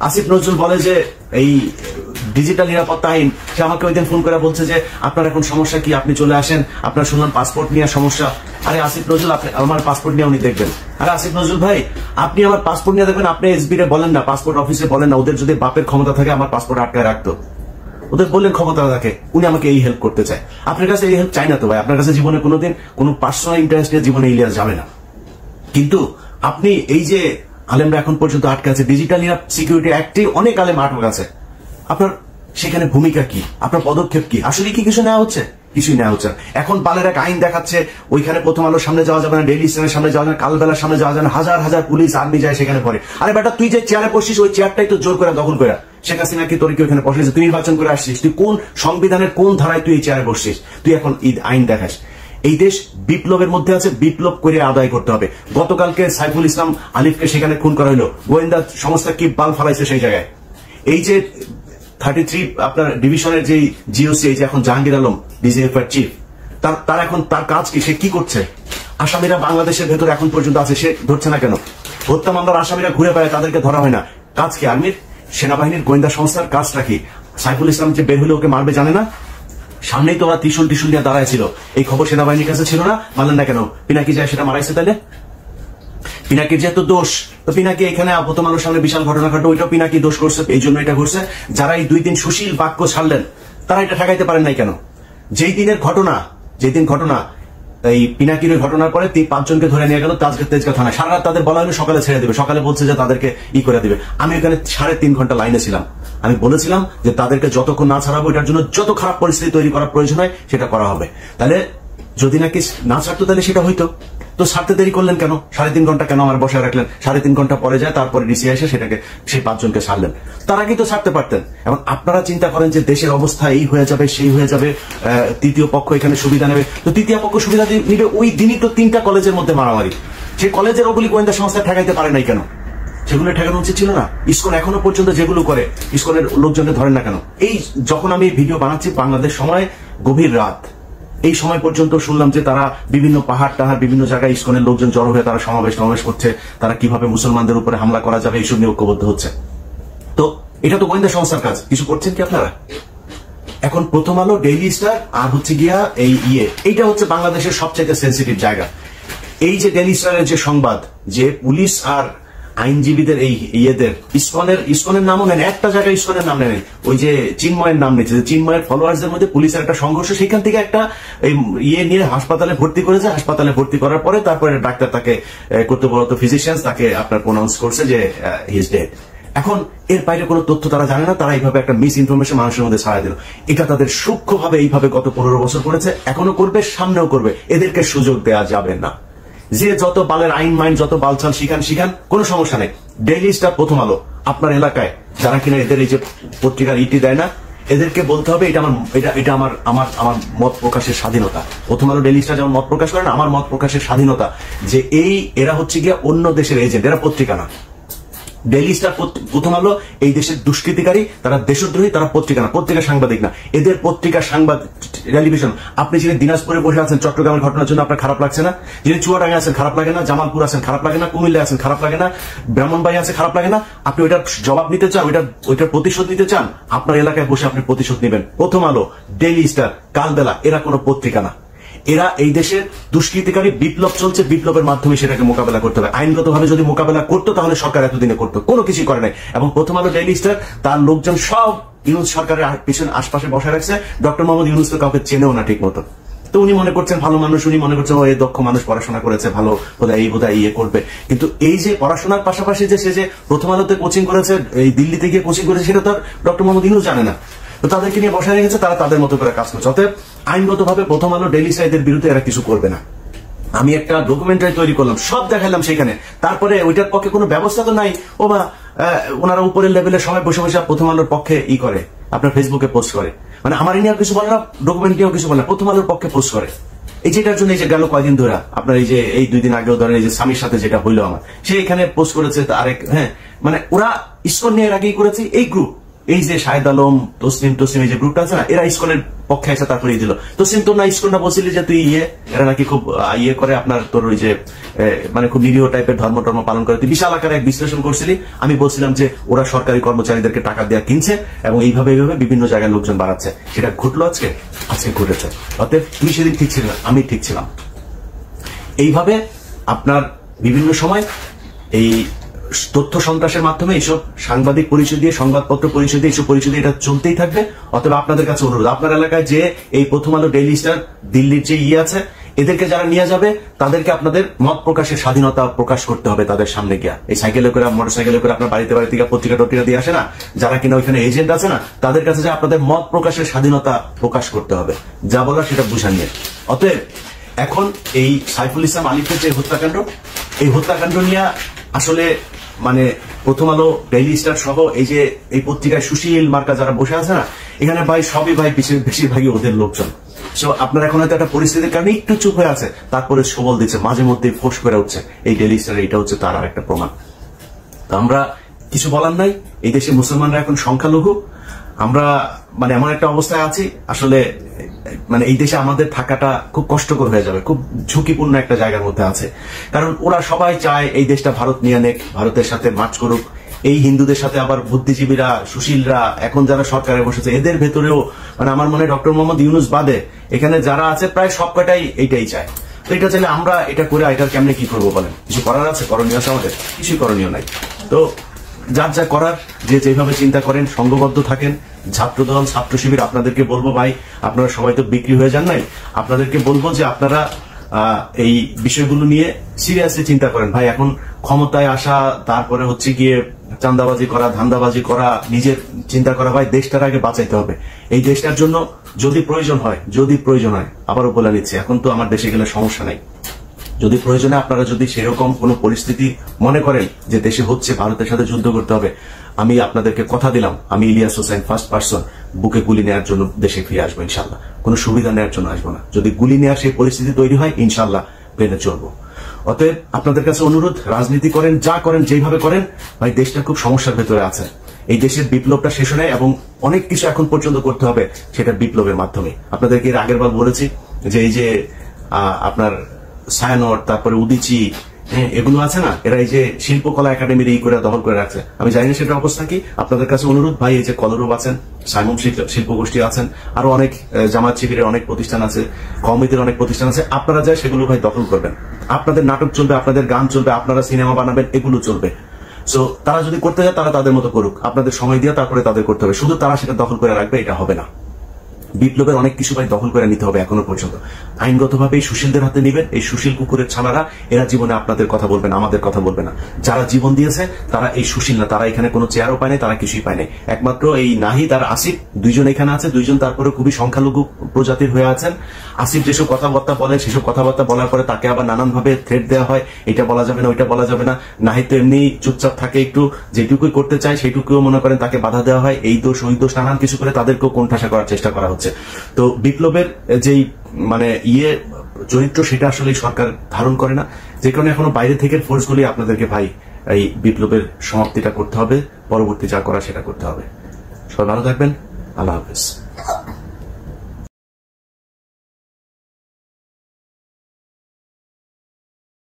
আসিফ নজরুল বলে যে এই ডিজিটাল নিরাপত্তা আইন, সে আমাকে ওই দিন ফোন করে বলছে যে আপনার এখন সমস্যা কি, আপনি চলে আসেন, আপনার শুনলাম পাসপোর্ট নিয়ে সমস্যা। আরে আসিফ নজরুল, আপনি আমার পাসপোর্ট নিয়ে উনি দেখবেন। আরে আসিফ নজরুল ভাই, আপনি আমার পাসপোর্ট নিয়ে দেখবেন, আপনি এসবি রে বলেন না, পাসপোর্ট অফিসে বলেন না, ওদের যদি বাপের ক্ষমতা থাকে আমার পাসপোর্ট আটকায় রাখতো, ওদের বললেন ক্ষমতা থাকে, উনি আমাকে এই হেল্প করতে চায়। আপনার কাছে এই হেল্প চাই না তো ভাই, আপনার কাছে জীবনে কোনোদিন কোনো পার্সোনাল ইন্টারেস্ট নিয়ে জীবনে ইলিয়াস যাবে না। কিন্তু আপনি এই যে আলেমরা এখন পর্যন্ত আটকে আছে, ডিজিটাল সিকিউরিটি অ্যাক্টে অনেক আলেম আটক আছে, আপনার সেখানে ভূমিকা কি, আপনার পদক্ষেপ কি, আসলে কি কিছু নেওয়া হচ্ছে? কিছুই নেওয়া হচ্ছে। এখন বালের এক আইন দেখাচ্ছে, ওইখানে প্রথম আলোর সামনে যাওয়া যাবে না, ডেইলি স্টারের সামনে যাওয়া যাবে না, কালবেলার সামনে যাওয়া যাবে না, হাজার হাজার পুলিশ আর্মি যায় সেখানে পড়ে। আরে বেটা, তুই যে চেয়ারে বসছিস ওই চেয়ারটাই তো জোর করে দখল করে শেখ হাসিনা কি তোর কি ওখানে বসেছে? তুই নির্বাচন করে আসছিস, তুই কোন সংবিধানের কোন ধারায় তুই এই চেয়ারে বসছিস? তুই এখন ঈদ আইন দেখাস। এই দেশ বিপ্লবের মধ্যে আছে, বিপ্লব করে আদায় করতে হবে। গতকালকে সাইফুল ইসলাম আলিফকে সেখানে খুন করা হলো, গোয়েন্দা সংস্থা কি বাল ফালাইছে সেই জায়গায়। এই যে 33 আপনার ডিভিশনের যে জিওসি, এই যে এখন জাহাঙ্গীর আলম ডিজিএফ এর চিফ, তার এখন তার কাজ কি, সে কি করছে? আসামিরা বাংলাদেশের ভেতরে এখন পর্যন্ত আছে, সে ধরছে না কেন? হত্যা মামলার আসামিরা ঘুরে বেড়ায়, তাদেরকে ধরা হয় না। কাজ কি আর্মির, সেনাবাহিনীর, গোয়েন্দা সংস্থার কাজটা কি? সাইফুল ইসলাম যে বের হলে ওকে মারবে জানে না? সামনেই তো ওরা ত্রিশুল নিয়ে দাঁড়ায় ছিল, এই খবর সেনাবাহিনীর কাছে ছিল না, মানলেন না কেন? পিনাকি যায় সেটা মারাইছে, তাইলে পিনাকির যেহেতু দোষ, তো পিনাকি এখানে প্রথম আলোর সামনে বিশাল ঘটনা ঘটে, ওইটাও পিনাকি দোষ করছে, এই জন্য এটা ঘটছে। যারা এই 2 দিন সুশীল বাক্য ছাড়লেন, তারা এটা ঠেকাইতে পারেন নাই কেন? যেই দিন ঘটনা এই পিনাকির ঘটনার পরে 5 জনকে ধরে নিয়ে গেল তেজগাঁ থানায়, সারা রাত তাদের বলা হলো সকালে ছেড়ে দেবে, সকালে বলছে যে তাদেরকে করে দিবে। আমি ওখানে 3.5 ঘন্টা লাইনে ছিলাম, আমি বলেছিলাম যে তাদেরকে যতক্ষণ না ছাড়াবো, এটার জন্য যত খারাপ পরিস্থিতি তৈরি করার প্রয়োজন হয় সেটা করা হবে। তাহলে যদি নাকি না ছাড়তো তাহলে সেটা হইতো। তো ছাড়তে দেরি করলেন কেন? 3.5 ঘন্টা কেন আমার বসায় রাখলেন? 3.5 ঘন্টা পরে যায়, তারপরে ডিসি এসে সেটাকে সেই 5 জনকে ছাড়লেন। তার আগে তো ছাড়তে পারতেন। এবং আপনারা চিন্তা করেন যে দেশের অবস্থা এই হয়ে যাবে, সেই হয়ে যাবে, তৃতীয় পক্ষ এখানে সুবিধা নেবে। তো তৃতীয় পক্ষ সুবিধা নিবে, ওই দিনই তো 3টা কলেজের মধ্যে মারামারি। সেই কলেজের ওগুলি গোয়েন্দা সংস্থা ঠেকাইতে পারে নাই কেন? সেগুলো ঠেকানো উচিত ছিল না? ইসকন এখনো পর্যন্ত যেগুলো করে, ইসকনের লোকজনকে ধরেন না কেন? এই যখন আমি ভিডিও বানাচ্ছি, বাংলাদেশ সময় গভীর রাত, এই সময় পর্যন্ত শুনলাম যে তারা বিভিন্ন পাহাড় টাহাড় বিভিন্ন জায়গায় ইসকনের লোকজন জড়ো হয়ে তারা সমাবেশ করছে, তারা কিভাবে মুসলমানদের উপরে হামলা করা যাবে এইসব নিয়ে ঐক্যবদ্ধ হচ্ছে। তো এটা তো গোয়েন্দা সংস্থার কাজ, কিছু করছেন কি আপনারা? এখন প্রথম আলো, ডেইলি স্টার আর হচ্ছে গিয়া এই এইটা হচ্ছে বাংলাদেশের সবচেয়ে সেন্সিটিভ জায়গা। এই যে ডেইলি স্টারের যে সংবাদ, যে পুলিশ আর আইনজীবীদের এই ইসকনের নামও নেন, একটা জায়গায় ইসকনের নাম নেন, ওই যে চিন্ময়ের নাম নিচ্ছে, চিন্ময়ের ফলোয়ার্সদের মধ্যে পুলিশের একটা সংঘর্ষ, সেখান থেকে একটা নিয়ে হাসপাতালে ভর্তি করেছে। হাসপাতালে ভর্তি করার পরে তারপরে ডাক্তার তাকে কর্তব্যরত ফিজিশিয়ান তাকে আপনার প্রোনাউন্স করছে যে হি ইজ ডেড। এখন এর বাইরে কোনো তথ্য তারা জানে না, তারা এইভাবে একটা মিস ইনফরমেশন মানুষের মধ্যে ছড়াই দিল। এটা তাদের সূক্ষ্মভাবে এইভাবে গত 15 বছর করেছে, এখনো করবে, সামনেও করবে। এদেরকে সুযোগ দেওয়া যাবে না। যে যত বালের আইন মাইন যত বালচাল শিখান, কোনো সমস্যা নেই। ডেইলি স্টার, প্রথম আলো, আপনার এলাকায় যারা কিনা এদের এই যে পত্রিকার দেয় না, এদেরকে বলতে হবে এটা আমার মত প্রকাশের স্বাধীনতা। প্রথম আলো, ডেইলি স্টার যেমন মত প্রকাশ করে না, আমার মত প্রকাশের স্বাধীনতা। যে এরা হচ্ছে গিয়ে অন্য দেশের এজেন্ট, এরা পত্রিকা না। ডেইলি স্টার, প্রথম আলো এই দেশের দুষ্কৃতিকারী, তারা দেশদ্রোহী, তারা পত্রিকা না, পত্রিকা সাংবাদিক না। এদের পত্রিকা সাংবাদিক টেলিভিশন। আপনি যিনি দিনাজপুরে বসে আছেন চট্টগ্রামের ঘটনার জন্য আপনার খারাপ লাগছে না? যিনি চুয়াডাঙ্গায় আছেন খারাপ লাগে না? জামালপুর আছেন খারাপ লাগে না? কুমিল্লা আছেন খারাপ লাগে না? ব্রাহ্মণবাড়ি আছে খারাপ লাগে না? আপনি ওইটার জবাব নিতে চান, ওইটার প্রতিশোধ নিতে চান, আপনার এলাকায় বসে আপনি প্রতিশোধ নেবেন। প্রথম আলো, ডেইলি স্টার, কালবেলা, এরা কোনো পত্রিকা না। এরা এই দেশের দুষ্কৃতিকারী, বিপ্লব চলছে, বিপ্লবের মাধ্যমে সেটাকে মোকাবেলা করতে হবে। আইনগতভাবে যদি মোকাবেলা করতো তাহলে সরকার এতদিনে করতো, কোনো কিছু করে নাই। এবং প্রথম আলো, ডেইলি স্টার, তার লোকজন সব ইউনূস সরকারের পিছনে আশপাশে বসে রাখছে। ডক্টর মোহাম্মদ ইউনূস তো কাউকে চেনেও না ঠিক মতো। তো উনি মনে করছেন ভালো মানুষ, উনি মনে করছেন ও এই দক্ষ মানুষ, পড়াশোনা করেছে ভালো, বোধহয় করবে। কিন্তু এই যে পড়াশোনার পাশাপাশি যে সে যে প্রথম আলোতে কোচিং করেছে, এই দিল্লিতে গিয়ে কোচিং করেছে, সেটা তো ডক্টর মোহাম্মদ ইউনূস জানে না। তো তাদেরকে নিয়ে বসায় রেখেছে, তারা তাদের মতো করে কাজ করছে। অতএব আইনগতভাবে প্রথম আলো, ডেইলি স্টারের বিরুদ্ধে এরা কিছু করবে না। আমি একটা ডকুমেন্টারি তৈরি করলাম, সব দেখালাম সেখানে, তারপরে ওইটার পক্ষে কোনো ব্যবস্থা তো নাই। ওনারা উপরের লেভেলে সবাই বসে বসে প্রথম আলোর পক্ষে করে, আপনার ফেসবুকে পোস্ট করে, মানে আমার নিয়েও কিছু বলে না, ডকুমেন্ট নিয়েও কিছু বলে না, প্রথম আলোর পক্ষে পোস্ট করে। এই যেটার জন্য এই যে গেল কয়দিন ধরে আপনার এই 2 দিন আগেও ধরেন এই যে স্বামীর সাথে যেটা হইলো আমার, সে এখানে পোস্ট করেছে আরেক, মানে ওরা ইসকন নিয়ে এর আগেই করেছে। এই গ্রুপ, এই যে শাহেদ আলম, তসলিম, এই যে গ্রুপটা আছে না, এরা ইসকনের পক্ষে এসে তারপরে দিল। তো সিমটম না ইস্কন না বলছিলি যে তুই এরা নাকি খুব করে আপনার তোর ওই যে মানে খুব নিরীহ টাইপের ধর্ম পালন করে, তুই বিশাল আকারে এক বিশ্লেষণ করছিলি। আমি বলছিলাম যে ওরা সরকারি কর্মচারীদেরকে টাকা দেওয়া কিনছে এবং এইভাবে বিভিন্ন জায়গায় লোকজন বাড়াচ্ছে। সেটা ঘটলো আজকে ঘটেছে। অতএব তুই সেদিন ঠিক ছিল না, আমি ঠিক ছিলাম। এইভাবে আপনার বিভিন্ন সময় এই তথ্য সন্ত্রাসের মাধ্যমে এইসব সাংবাদিক পরিচয় দিয়ে, সংবাদপত্র পরিচয় দিয়ে, এইসব পরিচয় দিয়ে এটা চলতেই থাকবে। অতএব আপনাদের কাছে অনুরোধ, আপনার এলাকায় যে এই প্রথম আলো, ডেইলি স্টার, দিল্লির যে আছে, এদেরকে যারা নিয়ে যাবে তাদেরকে আপনাদের মত প্রকাশের স্বাধীনতা প্রকাশ করতে হবে তাদের সামনে গিয়া। এই সাইকেলে করে, মোটর সাইকেলে করে আপনার বাড়িতে গিয়ে পত্রিকা টত্রিকা দিয়ে আসে না, যারা কিনা ওইখানে এজেন্ট আছে না, তাদের কাছে যে আপনাদের মত প্রকাশের স্বাধীনতা প্রকাশ করতে হবে, যা বলার সেটা বুঝা নিয়ে। অতএব এখন এই সাইফুল ইসলাম আলিফের যে হত্যাকাণ্ড, এই হত্যাকাণ্ড নিয়ে আসলে মানে প্রথম আলো, ডেইলি স্টার সহ এই পত্রিকায় সুশীল মার্কা যারা বসে আছে না, এখানে ভাই সবই ভাই বেশিরভাগই ওদের লোকজন। আপনার এখন হয়তো একটা পরিস্থিতির কারণে একটু চুপ হয়ে আছে, তারপরে সবল দিচ্ছে, মাঝে মধ্যে ফোর্স করে উঠছে। এই ডেইলি স্টার, এটা হচ্ছে তার আর একটা প্রমাণ। তো আমরা কিছু বলার নাই, এই দেশে মুসলমানরা এখন সংখ্যালঘু। আমরা মানে এমন একটা অবস্থায় আছি, আসলে মানে এই দেশে আমাদের থাকাটা খুব কষ্টকর হয়ে যাবে, খুব ঝুঁকিপূর্ণ একটা জায়গার মধ্যে আছে। কারণ ওরা সবাই চায় এই দেশটা ভারত নিয়ে নেক, ভারতের সাথে মার্চ করুক। এই হিন্দুদের সাথে আবার বুদ্ধিজীবীরা, সুশীলরা, এখন যারা সরকারে বসেছে, এদের ভেতরেও মানে আমার মনে হয় ডক্টর মোহাম্মদ ইউনুস বাদে এখানে যারা আছে প্রায় সব কটাই এইটাই চায়। তো এটা চাইলে আমরা এটা করে এটার কেমনে কি করবো বলেন? কিছু করার আছে? করণীয় আছে আমাদের? কিছুই করণীয় নাই। তো যার যা করার, যে যেভাবে চিন্তা করেন, সংঘবদ্ধ থাকেন। ছাত্রদল, ছাত্র শিবির, আপনাদেরকে বলবো ভাই, আপনারা সবাই তো বিক্রি হয়ে যান নাই, আপনাদেরকে বলবো যে আপনারা এই বিষয়গুলো নিয়ে সিরিয়াসলি চিন্তা করেন ভাই। এখন ক্ষমতায় আসা, তারপরে হচ্ছে গিয়ে চাঁদাবাজি করা, ধান্দাবাজি করা, নিজের চিন্তা করা, ভাই দেশটার আগে বাঁচাইতে হবে। এই দেশটার জন্য যদি প্রয়োজন হয়, আবারও বলে নিচ্ছি, এখন তো আমার দেশে গেলে সমস্যা নাই, যদি প্রয়োজনে আপনারা যদি সেরকম কোন পরিস্থিতি মনে করেন যে দেশে হচ্ছে, ভারতের সাথে যুদ্ধ করতে হবে, আমি আপনাদেরকে কথা দিলাম, আমি ইলিয়াস হোসেন ফার্স্ট পার্সন বুকে গুলি নেওয়ার জন্য দেশে ফিরে আসবো ইনশাল্লাহ। কোনো সুবিধা নেওয়ার জন্য আসবো না। যদি গুলি নেওয়ার সেই পরিস্থিতি তৈরি হয়, ইনশাল্লাহ মেনে চলবো। অতএব আপনাদের কাছে অনুরোধ, রাজনীতি করেন, যা করেন, যেভাবে করেন, ভাই দেশটা খুব সমস্যার ভেতরে আছে। এই দেশের বিপ্লবটা শেষ হয় এবং অনেক কিছু এখন পর্যন্ত করতে হবে সেটা বিপ্লবের মাধ্যমে। আপনাদেরকে এর আগের বার বলেছি যে এই যে আপনার সায়ানট, তারপরে উদিচি, এগুলো আছে না, এরা এই যে শিল্পকলা একাডেমির এই করে দখল করে রাখছে। আমি জানি না সেটার অবস্থা কি। আপনাদের কাছে অনুরোধ ভাই, এই যে কলরব আছেন, সাইমন শিল্প গোষ্ঠী আছেন, আরো অনেক জামাত শিবিরের অনেক প্রতিষ্ঠান আছে, কওমিদের অনেক প্রতিষ্ঠান আছে, আপনারা যায় সেগুলো ভাই দখল করবেন। আপনাদের নাটক চলবে, আপনাদের গান চলবে, আপনারা সিনেমা বানাবেন, এগুলো চলবে। সো তারা যদি করতে যায় তারা তাদের মতো করুক, আপনাদের সময় দিয়ে তারপরে তাদের করতে হবে। শুধু তারা সেটা দখল করে রাখবে, এটা হবে না। বিপ্লবের অনেক কিছু ভাই দখল করে নিতে হবে এখনো পর্যন্ত। আইনগতভাবে এই সুশীলদের হাতে নিবেন। এই সুশীল কুকুরের ছানারা, এরা জীবনে আপনাদের কথা বলবে না, আমাদের কথা বলবে না। যারা জীবন দিয়েছে তারা এই সুশীল না, তারা এখানে কোনো চেয়ারও পায় নাই, তারা কিছুই পায় নাই। একমাত্র এই নাহিদ আর আসিফ, দুইজন এখানে আছে, দুইজন তারপরে খুবই সংখ্যালঘু প্রজাতির হয়ে আছেন। আসিফ যেসব কথাবার্তা বলে, সেসব কথাবার্তা বলার পরে তাকে আবার নানানভাবে থ্রেট দেওয়া হয়, এটা বলা যাবে না, ওইটা বলা যাবে না। নাহিদ তো এমনি চুপচাপ থাকে, একটু যেটুকুই করতে চায় সেইটুকুও মনে করেন তাকে বাধা দেওয়া হয়। এই দোষ ওই দোষ নানান কিছু করে তাদেরকেও কোণঠাসা করার চেষ্টা করা হচ্ছে। তো বিপ্লবের যেই মানে চরিত্র, সেটা আসলে সরকার ধারণ করে না, যে কারণে এখনো বাইরে থেকে ফোর্সগুলি আপনাদেরকে ভাই এই বিপ্লবের সমাপ্তিটা করতে হবে, পরবর্তী যা করা সেটা করতে হবে। সবাই ভালো থাকবেন, আল্লাহ হাফেজ।